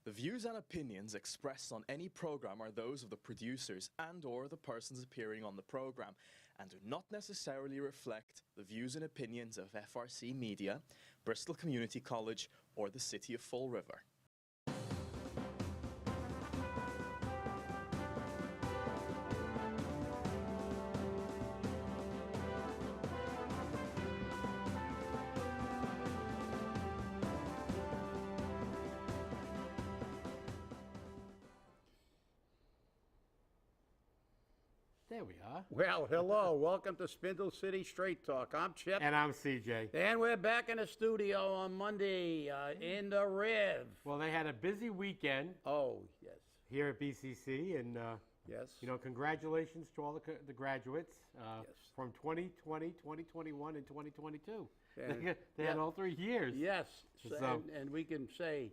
The views and opinions expressed on any program are those of the producers and/or the persons appearing on the program and do not necessarily reflect the views and opinions of FRC Media, Bristol Community College, or the City of Fall River. There we are. Well, hello. Welcome to Spindle City Straight Talk. I'm Chip. And I'm CJ. And we're back in the studio on Monday in the Riv. Well, they had a busy weekend. Oh, yes. Here at BCC. And, yes. You know, congratulations to all the graduates Yes. from 2020, 2021, and 2022. And, they had all 3 years. Yes. And we can say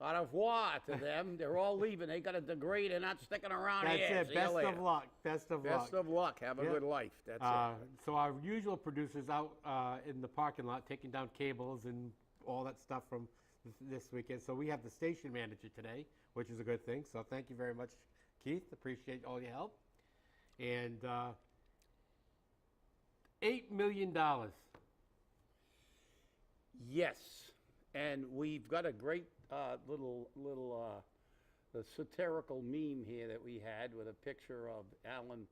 au revoir to them. They're all leaving. They got a degree. They're not sticking around That's here. it. See Best you of later. luck. Best of luck. Best of luck. Have a good life. That's it. So our usual producers out in the parking lot taking down cables and all that stuff from this weekend. So we have the station manager today, which is a good thing. So thank you very much, Keith. Appreciate all your help. And $8 million. Yes. And we've got a great little satirical meme here that we had with a picture of Alan,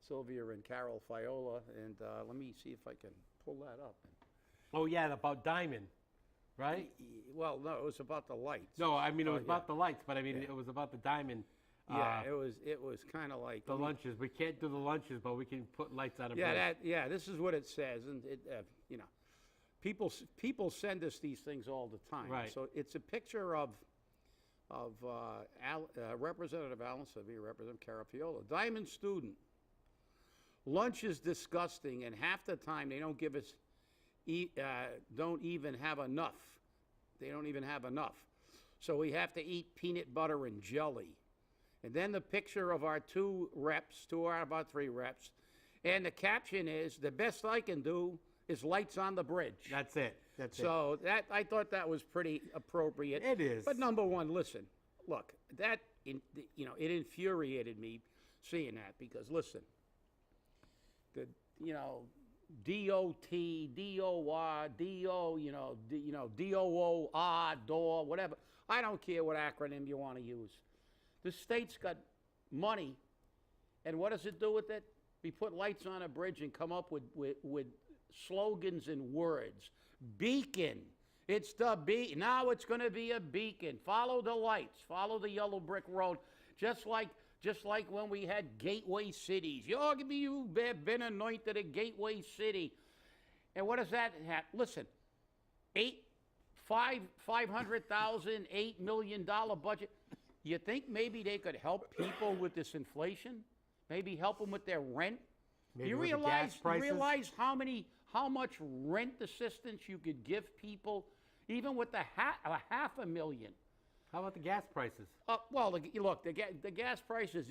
Sylvia, and Carol Fiola. And let me see if I can pull that up. Oh, yeah, about Diamond, right? Well, no, it was about the lights. No, I mean, it was about the lights, but I mean, it was about the Diamond. Yeah, it was kind of like the lunches. We can't do the lunches, but we can put lights on a yeah, bridge. this is what it says. And, you know, people send us these things all the time. Right. So it's a picture of Representative Alan Sylvia, Representative Carol Fiola. Diamond student. Lunch is disgusting, and half the time they don't give us, don't even have enough. They don't even have enough. So we have to eat peanut butter and jelly. And then the picture of our 2 reps, 2 out of our 3 reps, and the caption is, the best I can do is lights on the bridge. That's it. That's it. So that I thought that was pretty appropriate. It is. But number one, listen, look, it infuriated me seeing that because listen, the DOT, DOR, DO, DOO, DOR, whatever. I don't care what acronym you want to use. The state's got money, and what does it do with it? We put lights on a bridge and come up with slogans and words. Beacon. It's the beacon. Now it's going to be a beacon. Follow the lights. Follow the yellow brick road. Just like when we had gateway cities. You've been anointed a gateway city. And what does that have? Listen, $500,000, $8 million budget. You think maybe they could help people with this inflation? Maybe help them with their rent? Maybe You with the realize gas prices? how much rent assistance you could give people, even with a $500,000? How about the gas prices? Well, the gas prices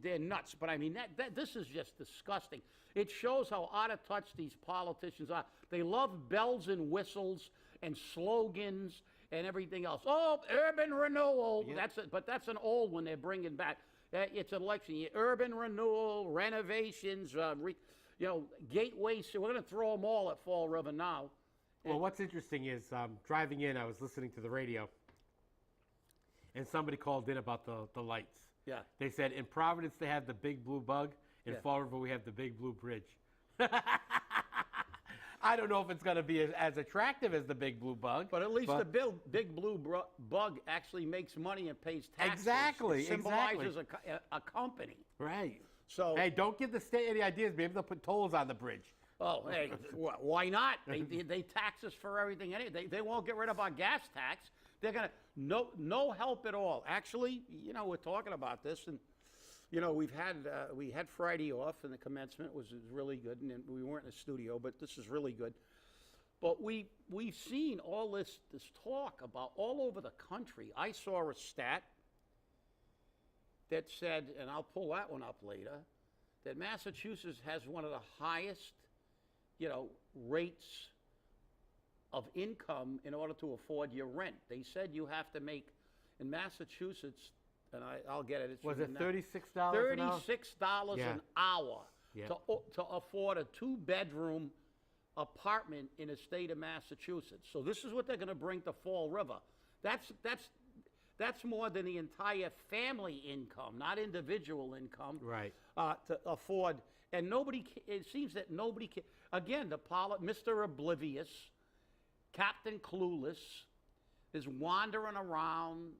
they're nuts. But I mean, this is just disgusting. It shows how out of touch these politicians are. They love bells and whistles and slogans and everything else. Oh, urban renewal. Yeah. But that's an old one they're bringing back. It's an election year. Urban renewal, renovations, gateways. So we're going to throw them all at Fall River now. Well, what's interesting is driving in, I was listening to the radio, and somebody called in about the lights. Yeah. They said in Providence they have the big blue bug. In Fall River we have the big blue bridge. I don't know if it's going to be as attractive as the big blue bug. But at least the big blue bug actually makes money and pays taxes. Exactly. It symbolizes a company. Right. So hey, don't give the state any ideas. Maybe they'll put tolls on the bridge. Oh, hey, why not? They tax us for everything. They won't get rid of our gas tax. They're going to no help at all. Actually, we're talking about this, and we had Friday off, and the commencement was really good, and we weren't in the studio, but this is really good. But we've seen all this talk about all over the country. I saw a stat that said, and I'll pull that one up later, that Massachusetts has one of the highest, rates of income in order to afford your rent. They said you have to make in Massachusetts, and I'll get it. It's Was from it the- $36 an hour? $36 Yeah. an hour Yeah. to afford a 2-bedroom apartment in the state of Massachusetts. So this is what they're going to bring to Fall River. That's more than the entire family income, not individual income. Right. To afford, and nobody. It seems that nobody can. Again, Mr. Oblivious, Captain Clueless, is wandering around,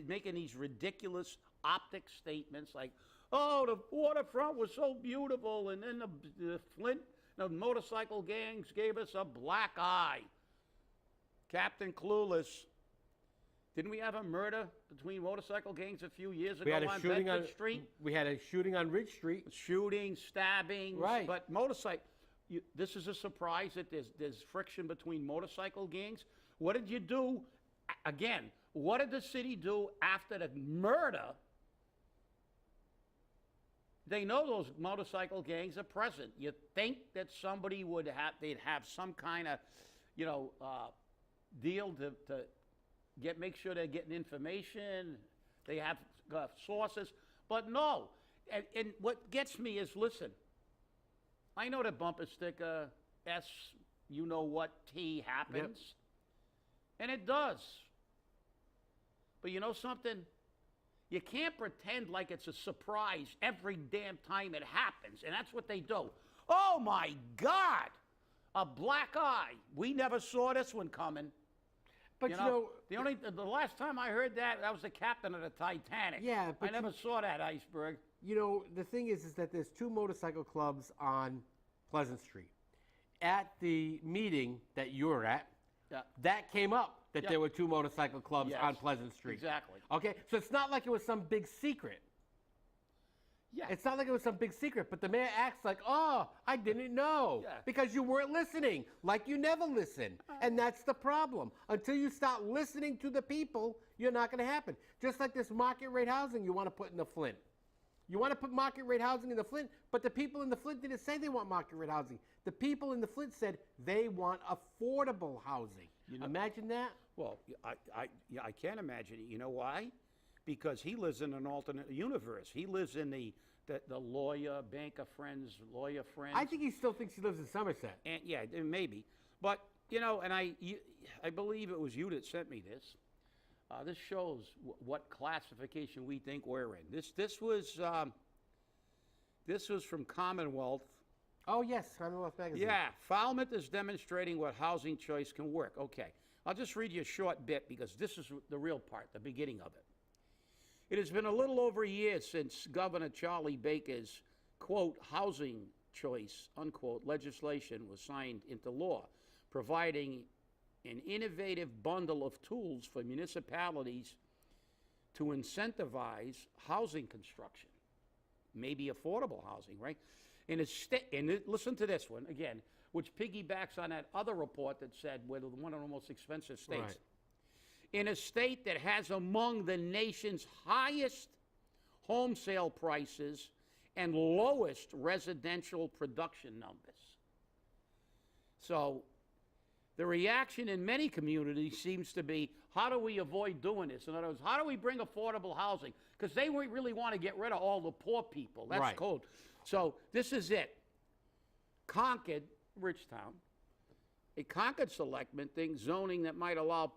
making these ridiculous optic statements like, "Oh, the waterfront was so beautiful," and then the Flint, the motorcycle gangs gave us a black eye. Captain Clueless. Didn't we have a murder between motorcycle gangs a few years ago on Bedford Street? We had a shooting on Ridge Street. Shooting, stabbings. Right. But this is a surprise that there's friction between motorcycle gangs. What did you do? Again, what did the city do after the murder? They know those motorcycle gangs are present. You think that somebody they'd have some kind of, deal to make sure they're getting information, they have sources, but no. And what gets me is, listen, I know the bumper sticker, S, T happens, and it does. But you know something? You can't pretend like it's a surprise every damn time it happens, and that's what they do. Oh my God, a black eye. We never saw this one coming. But the last time I heard that was the captain of the Titanic. Yeah, but I never saw that iceberg. The thing is that there's 2 motorcycle clubs on Pleasant Street. At the meeting that you were at, that came up that there were 2 motorcycle clubs on Pleasant Street. Exactly. Okay, so it's not like it was some big secret. Yeah. It's not like it was some big secret, but the mayor acts like, "Oh, I didn't know," because you weren't listening, like you never listen. And that's the problem. Until you start listening to the people, you're not going to happen. Just like this market rate housing you want to put in the Flint. You want to put market rate housing in the Flint, but the people in the Flint didn't say they want market rate housing. The people in the Flint said they want affordable housing. Imagine that. Well, I can't imagine it. You know why? Because he lives in an alternate universe. He lives in the lawyer, banker friends, lawyer friends. I think he still thinks he lives in Somerset. And yeah, maybe. But, and I believe it was you that sent me this. This shows what classification we think we're in. This was from Commonwealth. Oh, yes, Commonwealth Magazine. Yeah, Falmouth is demonstrating what housing choice can work. Okay, I'll just read you a short bit because this is the real part, the beginning of it. It has been a little over a year since Governor Charlie Baker's, quote, housing choice, unquote, legislation was signed into law, providing an innovative bundle of tools for municipalities to incentivize housing construction, maybe affordable housing, right? Listen to this one, again, which piggybacks on that other report that said we're one of the most expensive states. Right. In a state that has among the nation's highest home sale prices and lowest residential production numbers. So the reaction in many communities seems to be, how do we avoid doing this? In other words, how do we bring affordable housing? Because they really want to get rid of all the poor people. That's right. cold. So this is it. Concord, Richtown, a Concord selectman thinks zoning that might allow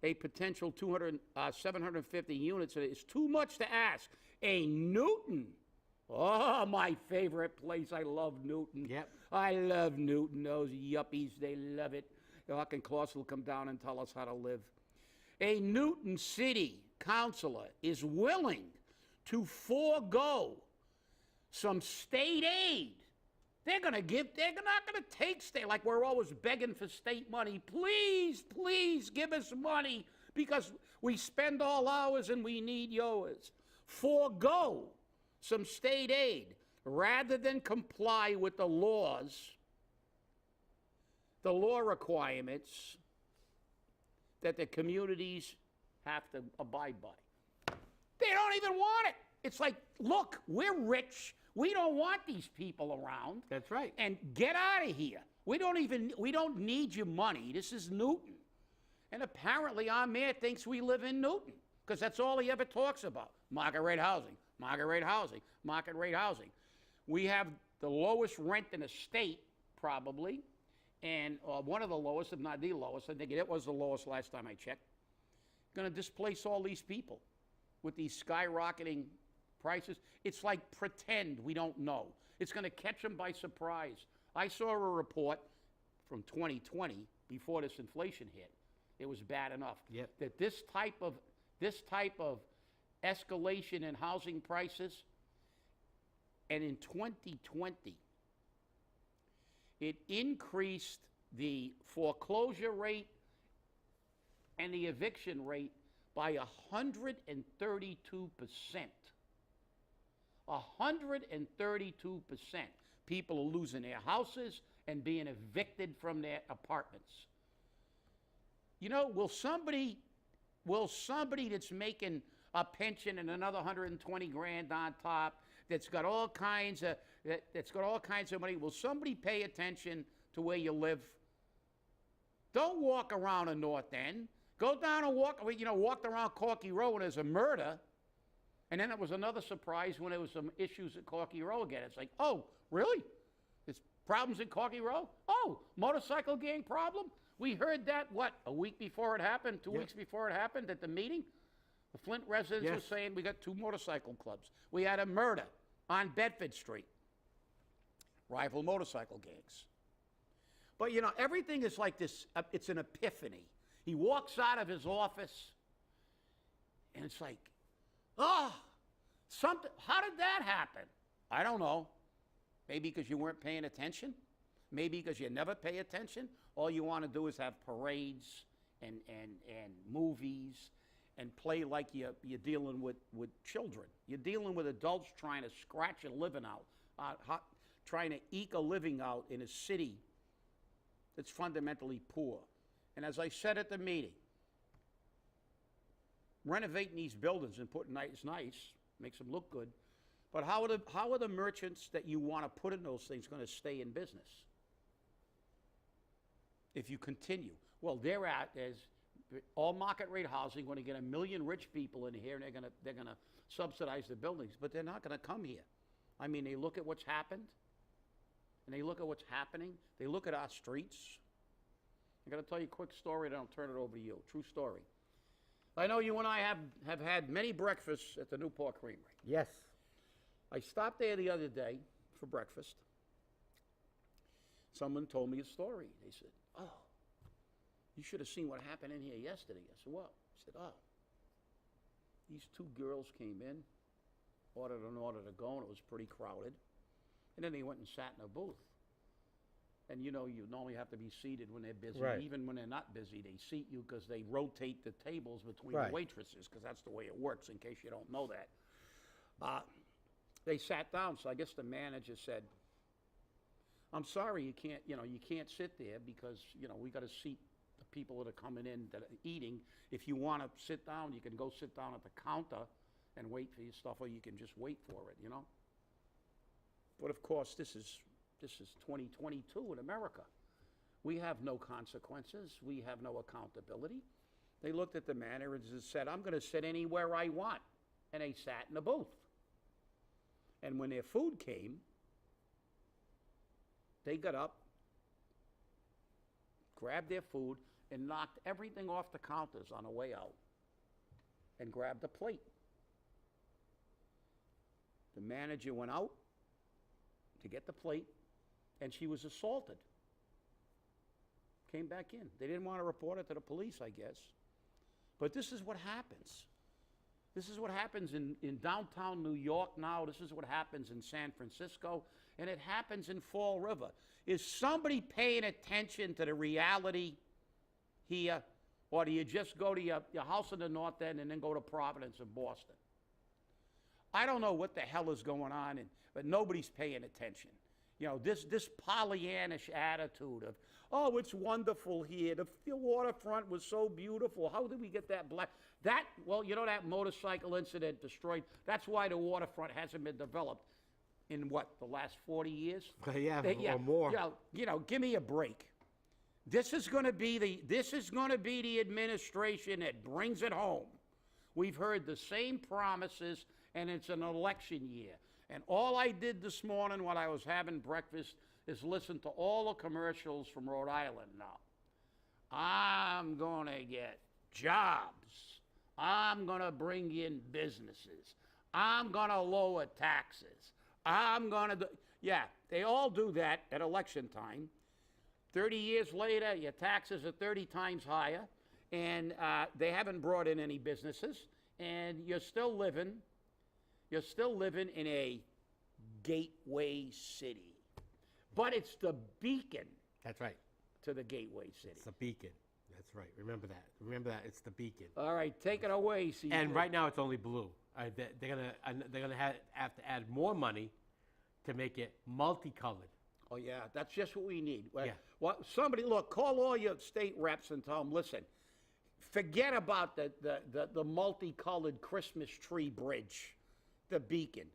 a potential 750 units is too much to ask. A Newton. Oh, my favorite place. I love Newton. Yep. I love Newton. Those yuppies, they love it. Huck and Klaus will come down and tell us how to live. A Newton City councilor is willing to forego some state aid. They're not going to take state, like we're always begging for state money. Please, please give us money because we spend all ours and we need yours. Forego some state aid rather than comply with the law requirements that the communities have to abide by. They don't even want it. It's like, look, we're rich. We don't want these people around. That's right. And get out of here. We don't need your money. This is Newton. And apparently our mayor thinks we live in Newton, because that's all he ever talks about. Market rate housing, market rate housing, market rate housing. We have the lowest rent in the state, probably, and one of the lowest, if not the lowest. I think it was the lowest last time I checked. Going to displace all these people with these skyrocketing prices. It's like pretend we don't know. It's going to catch them by surprise. I saw a report from 2020 before this inflation hit. It was bad enough. Yep. That this type of escalation in housing prices, and in 2020, it increased the foreclosure rate and the eviction rate by 132%. 132%. People are losing their houses and being evicted from their apartments. You know, will somebody that's making a pension and another 120 grand on top, that's got all kinds of money, will somebody pay attention to where you live? Don't walk around a North End. Go down and walked around Corky Row when there's a murder. And then it was another surprise when there was some issues at Corky Row again. It's like, oh, really? There's problems in Corky Row? Oh, motorcycle gang problem? We heard that, a week before it happened, 2 weeks before it happened at the meeting? The Flint residents were saying we got 2 motorcycle clubs. We had a murder on Bedford Street. Rival motorcycle gangs. But, you know, everything is like this. It's an epiphany. He walks out of his office, and it's like, oh, how did that happen? I don't know. Maybe because you weren't paying attention. Maybe because you never pay attention. All you want to do is have parades and movies and play like you're dealing with children. You're dealing with adults trying to scratch a living out, trying to eke a living out in a city that's fundamentally poor. And as I said at the meeting, renovating these buildings and putting nice, makes them look good. But how are the merchants that you want to put in those things going to stay in business if you continue? Well, there's all market rate housing. Going to get 1 million rich people in here, and they're gonna subsidize the buildings, but they're not going to come here. I mean, they look at what's happened, and they look at what's happening. They look at our streets. I'm going to tell you a quick story, and I'll turn it over to you. True story. I know you and I have had many breakfasts at the Newport Creamery. Yes. I stopped there the other day for breakfast. Someone told me a story. They said, oh, you should have seen what happened in here yesterday. I said, what? I said, oh, these 2 girls came in, ordered an order to go, and it was pretty crowded. And then they went and sat in a booth. And you know, you normally have to be seated when they're busy. Right. Even when they're not busy, they seat you because they rotate the tables between Right. the waitresses, because that's the way it works, in case you don't know that. They sat down, so I guess the manager said, I'm sorry, you can't sit there because, we got to seat the people that are coming in that are eating. If you want to sit down, you can go sit down at the counter and wait for your stuff, or you can just wait for it, But of course, this is 2022 in America. We have no consequences. We have no accountability. They looked at the manager and said, I'm going to sit anywhere I want. And they sat in a booth. And when their food came, they got up, grabbed their food, and knocked everything off the counters on the way out and grabbed a plate. The manager went out to get the plate, and she was assaulted. Came back in. They didn't want to report it to the police, I guess. But this is what happens. This is what happens in downtown New York now. This is what happens in San Francisco. And it happens in Fall River. Is somebody paying attention to the reality here? Or do you just go to your house in the North End and then go to Providence and Boston? I don't know what the hell is going on, but nobody's paying attention. This Pollyannish attitude of, oh, it's wonderful here. The waterfront was so beautiful. How did we get that black? That motorcycle incident destroyed. That's why the waterfront hasn't been developed in the last 40 years? Or more. Give me a break. This is going to be the administration that brings it home. We've heard the same promises, and it's an election year. And all I did this morning when I was having breakfast is listen to all the commercials from Rhode Island now. I'm going to get jobs. I'm going to bring in businesses. I'm going to lower taxes. I'm going to do... Yeah, they all do that at election time. 30 years later, your taxes are 30 times higher, and they haven't brought in any businesses, and you're still living in a gateway city. But it's the beacon. That's right. To the gateway city. It's a beacon. That's right. Remember that. Remember that. It's the beacon. All right, take it away, CJ. And right now it's only blue. They're gonna have to add more money to make it multicolored. Oh yeah, that's just what we need. Yeah. Well, somebody call all your state reps and tell them, listen, forget about the multicolored Christmas tree bridge, the beacon.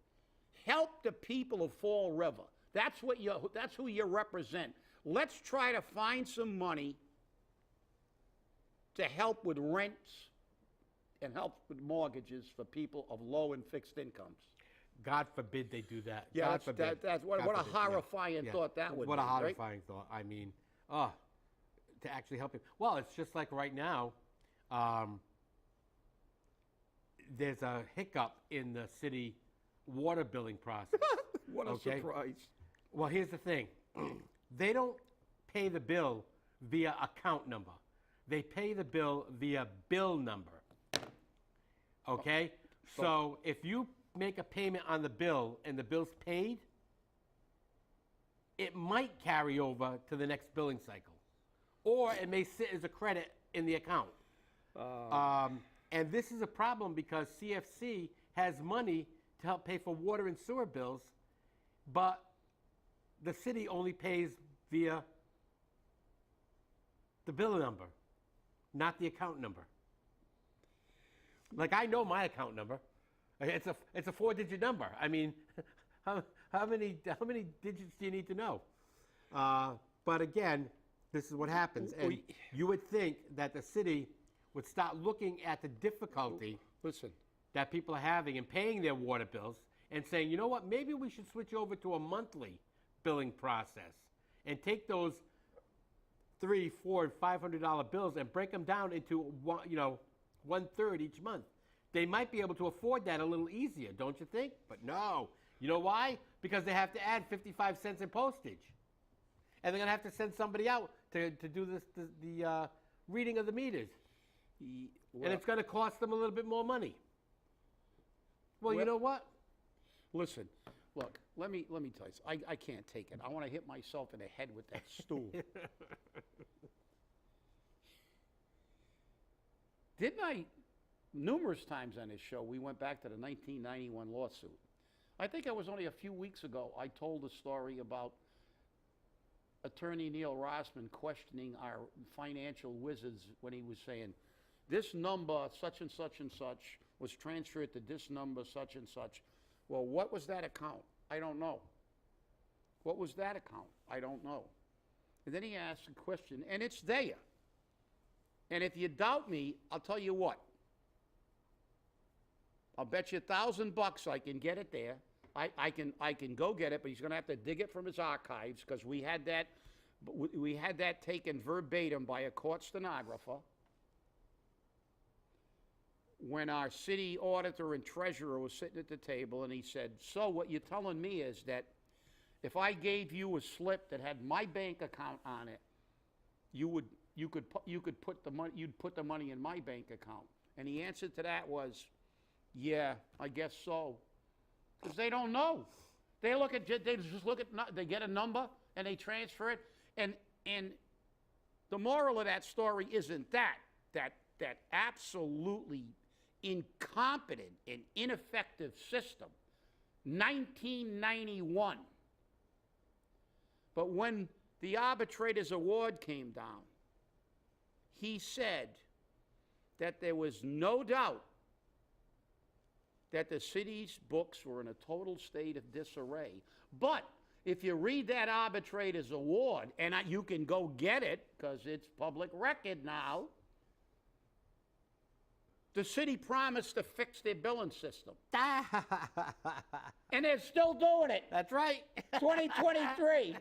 Help the people of Fall River. That's who you represent. Let's try to find some money to help with rents and help with mortgages for people of low and fixed incomes. God forbid they do that. Yeah, God forbid. what a horrifying thought that would be. What a horrifying thought. I mean, to actually help him. Well, it's just like right now, there's a hiccup in the city water billing process. What a surprise. Well, here's the thing. They don't pay the bill via account number. They pay the bill via bill number. Okay? So if you make a payment on the bill and the bill's paid, it might carry over to the next billing cycle. Or it may sit as a credit in the account. And this is a problem because CFC has money to help pay for water and sewer bills, but the city only pays via the bill number, not the account number. Like, I know my account number. It's a 4-digit number. I mean, how many digits do you need to know? But again, this is what happens. And you would think that the city would start looking at the difficulty that people are having in paying their water bills and saying, you know what, maybe we should switch over to a monthly billing process and take those $300, $400, and $500 bills and break them down into 1/3 each month. They might be able to afford that a little easier, don't you think? But no. You know why? Because they have to add 55 cents in postage. And they're going to have to send somebody out to do the reading of the meters. And it's going to cost them a little bit more money. Well, you know what? Listen, look, let me tell you something. I can't take it. I want to hit myself in the head with that stool. Didn't I, numerous times on this show, we went back to the 1991 lawsuit. I think it was only a few weeks ago I told a story about Attorney Neil Rossman questioning our financial wizards when he was saying, this number, such and such and such, was transferred to this number, such and such. Well, what was that account? I don't know. What was that account? I don't know. And then he asked a question, and it's there. And if you doubt me, I'll tell you what. I'll bet you $1,000 I can get it there. I can go get it, but he's going to have to dig it from his archives because we had that taken verbatim by a court stenographer when our city auditor and treasurer was sitting at the table, and he said, so what you're telling me is that if I gave you a slip that had my bank account on it, you'd put the money in my bank account. And the answer to that was, yeah, I guess so. Because they don't know. They get a number and they transfer it. And the moral of that story isn't that absolutely incompetent and ineffective system. 1991. But when the arbitrator's award came down, he said that there was no doubt that the city's books were in a total state of disarray. But if you read that arbitrator's award, and you can go get it because it's public record now, the city promised to fix their billing system. And they're still doing it. That's right. 2023.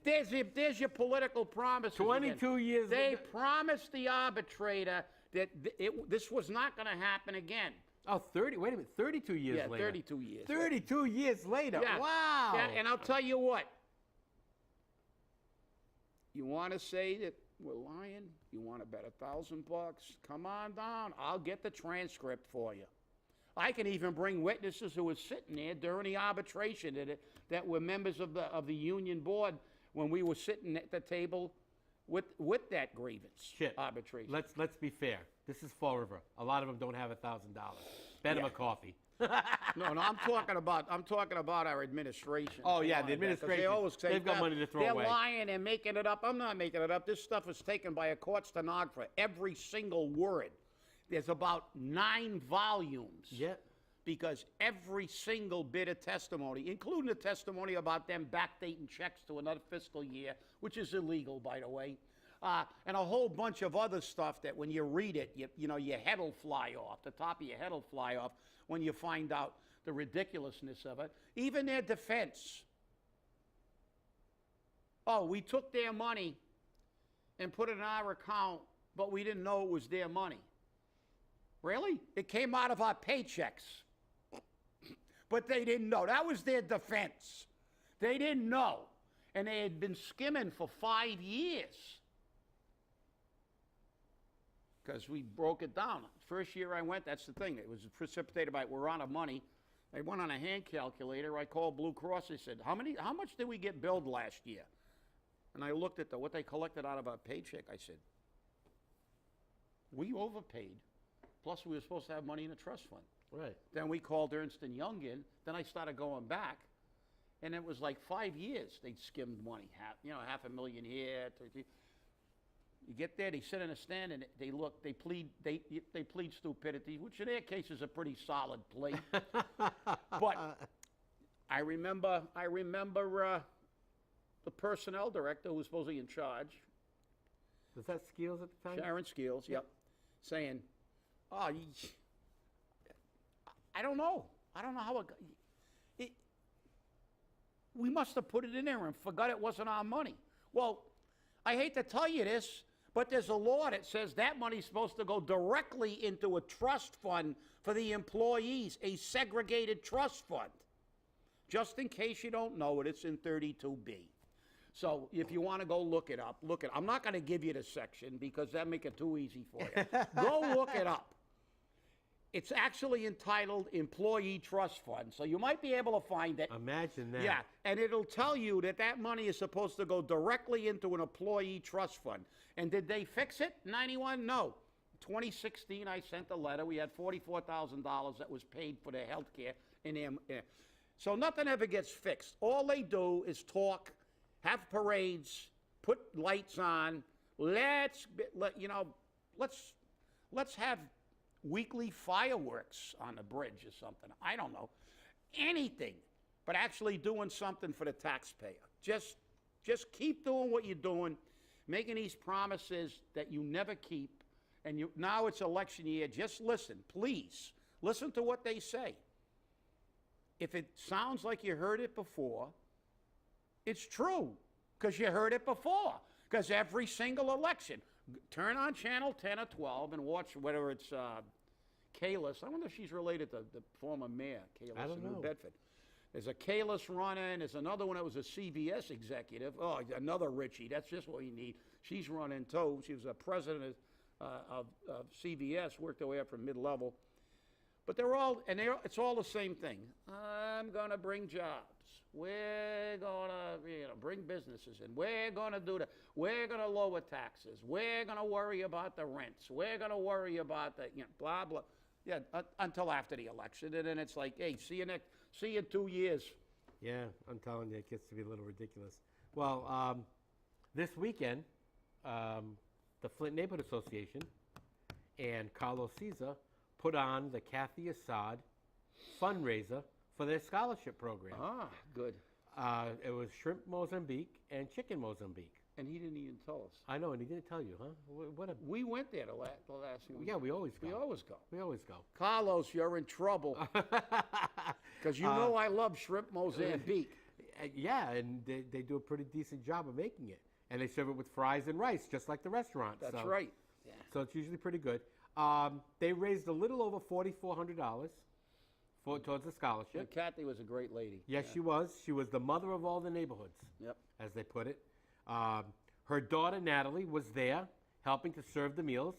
There's your political promises. 22 years They later. promised the arbitrator that this was not going to happen again. Oh, 30, wait a minute, 32 years Yeah, later. 32 years. 32 years later. Yeah. Wow. Yeah, and I'll tell you what. You want to say that we're lying? You want to bet $1,000? Come on down. I'll get the transcript for you. I can even bring witnesses who were sitting there during the arbitration that were members of the union board when we were sitting at the table with that grievance arbitration. Let's be fair. This is Fall River. A lot of them don't have $1,000. Bet them a coffee. No, I'm talking about our administration. Oh, yeah, the administration. They always say they've got money to throw away. They're lying and making it up. I'm not making it up. This stuff is taken by a court stenographer. Every single word. There's about 9 volumes. Yeah. Because every single bit of testimony, including the testimony about them backdating checks to another fiscal year, which is illegal, by the way, and a whole bunch of other stuff that when you read it, your head will fly off. The top of your head will fly off when you find out the ridiculousness of it. Even their defense. Oh, we took their money and put it in our account, but we didn't know it was their money. Really? It came out of our paychecks. But they didn't know. That was their defense. They didn't know. And they had been skimming for 5 years. Because we broke it down. First year I went, that's the thing. It was precipitated by we're out of money. I went on a hand calculator. I called Blue Cross. I said, how much did we get billed last year? And I looked at what they collected out of our paycheck. I said, we overpaid. Plus we were supposed to have money in a trust fund. Right. Then we called Ernst & Young in. Then I started going back. And it was like 5 years they'd skimmed money. $500,000 here. You get there, they sit in a stand and they look, they plead stupidity, which in their case is a pretty solid plea. But I remember the personnel director who was supposedly in charge. Was that Skeels at the time? Sharon Skeels, yep. Saying, I don't know. I don't know how we must have put it in there and forgot it wasn't our money. Well, I hate to tell you this, but there's a law that says that money's supposed to go directly into a trust fund for the employees, a segregated trust fund. Just in case you don't know it, it's in 32B. So if you want to go look it up, I'm not going to give you the section because that'd make it too easy for you. Go look it up. It's actually entitled Employee Trust Fund, so you might be able to find it. Imagine that. Yeah, and it'll tell you that money is supposed to go directly into an employee trust fund. And did they fix it? 91? No. 2016, I sent a letter. We had $44,000 that was paid for their health care. So nothing ever gets fixed. All they do is talk, have parades, put lights on. Let's have weekly fireworks on the bridge or something. I don't know. Anything but actually doing something for the taxpayer. Just keep doing what you're doing, making these promises that you never keep. And now it's election year. Just listen, please. Listen to what they say. If it sounds like you heard it before, it's true, because you heard it before. Because every single election, turn on channel 10 or 12 and watch whether it's Kalis. I wonder if she's related to the former mayor, Kalis in New Bedford. There's a Kalis running. There's another one that was a CVS executive. Oh, another Richie. That's just what you need. She's running too. She was a president of CVS, worked her way up from mid-level. But it's all the same thing. I'm going to bring jobs. We're going to bring businesses in. We're going to do that. We're going to lower taxes. We're going to worry about the rents. We're going to worry about the, blah, blah. Yeah, until after the election. And then it's like, hey, see you in 2 years. Yeah, I'm telling you, it gets to be a little ridiculous. Well, this weekend, the Flint Neighborhood Association and Carlos Caesar put on the Kathy Assad fundraiser for their scholarship program. Ah, good. It was shrimp Mozambique and chicken Mozambique. And he didn't even tell us. I know, and he didn't tell you, huh? What a... We went there the last year. Yeah, we always go. We always go. We always go. Carlos, you're in trouble. Because you know I love shrimp Mozambique. Yeah, and they do a pretty decent job of making it. And they serve it with fries and rice, just like the restaurant. That's right. Yeah. So it's usually pretty good. They raised a little over $4,400 towards the scholarship. And Kathy was a great lady. Yes, she was. She was the mother of all the neighborhoods, Yep. as they put it. Her daughter, Natalie, was there helping to serve the meals.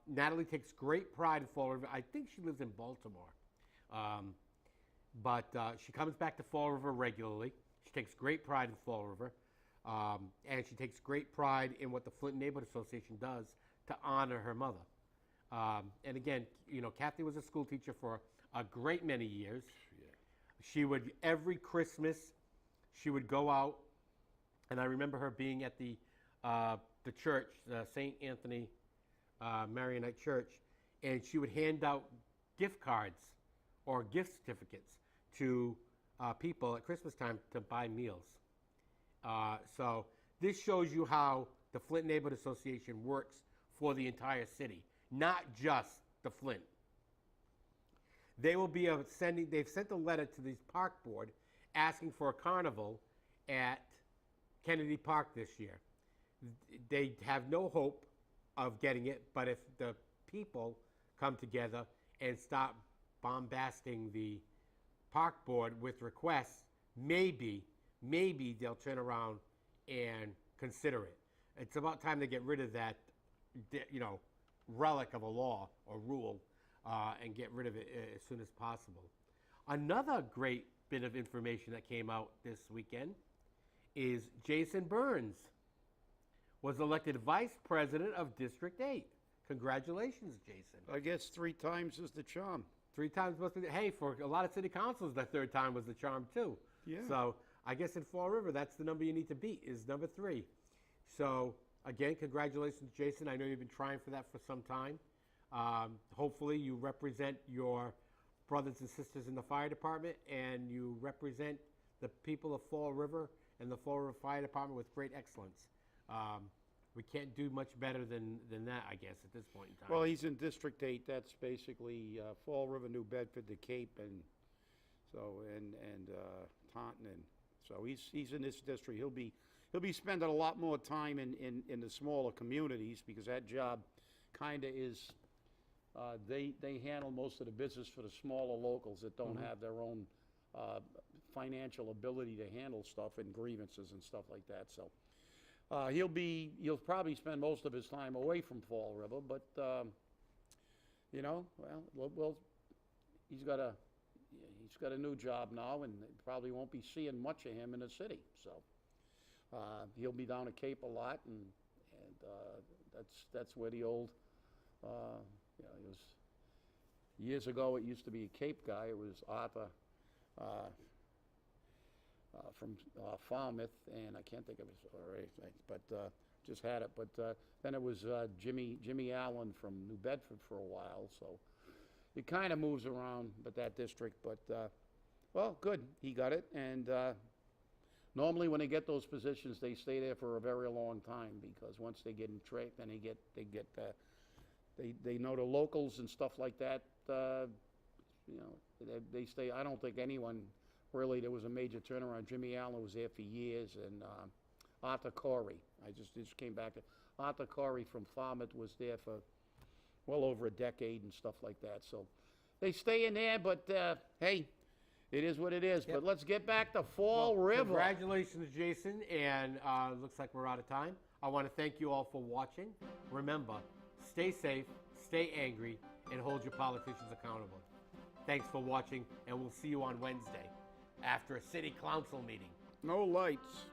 Natalie takes great pride in Fall River. I think she lives in Baltimore. But she comes back to Fall River regularly. She takes great pride in Fall River. And she takes great pride in what the Flint Neighborhood Association does to honor her mother. And again, you know, Kathy was a school teacher for a great many years. Yeah. She would, every Christmas, she would go out, and I remember her being at the church, St. Anthony Marionite Church, and she would hand out gift cards or gift certificates to people at Christmas time to buy meals. So this shows you how the Flint Neighborhood Association works for the entire city, not just the Flint. They will be they've sent a letter to the park board asking for a carnival at Kennedy Park this year. They have no hope of getting it, but if the people come together and stop bombasting the park board with requests, maybe they'll turn around and consider it. It's about time they get rid of that, you know, relic of a law or rule and get rid of it as soon as possible. Another great bit of information that came out this weekend is Jason Burns was elected vice president of District 8. Congratulations, Jason. I guess 3 times is the charm. 3 times must be, hey, for a lot of city councils, the 3rd time was the charm too. Yeah. So I guess in Fall River, that's the number you need to beat, is number 3. So again, congratulations, Jason. I know you've been trying for that for some time. Hopefully you represent your brothers and sisters in the fire department, and you represent the people of Fall River and the Fall River Fire Department with great excellence. We can't do much better than that, I guess, at this point in time. Well, he's in District 8. That's basically Fall River, New Bedford, the Cape, and Taunton. And so he's in this district. He'll be spending a lot more time in the smaller communities, because that job kind of is. They handle most of the business for the smaller locals that don't have their own financial ability to handle stuff and grievances and stuff like that. So he'll probably spend most of his time away from Fall River, but you know, well, he's got a new job now, and probably won't be seeing much of him in the city. So he'll be down at Cape a lot, and that's where the old. You know, it was years ago. It used to be a Cape guy. It was Arthur from Falmouth, and I can't think of his but just had it. But then it was Jimmy Allen from New Bedford for a while. So it kind of moves around, but that district. But well, good. He got it, and normally when they get those positions, they stay there for a very long time, because once they get in trade, then they know the locals and stuff like that. You know, they stay. I don't think anyone really. There was a major turnaround. Jimmy Allen was there for years, and Arthur Corey. I just came back to Arthur Corey from Falmouth was there for well over a decade and stuff like that. So they stay in there, but hey, it is what it is. Yep. But let's get back to Fall River. Congratulations, Jason, and looks like we're out of time. I want to thank you all for watching. Remember, stay safe, stay angry, and hold your politicians accountable. Thanks for watching, and we'll see you on Wednesday after a city council meeting. No lights.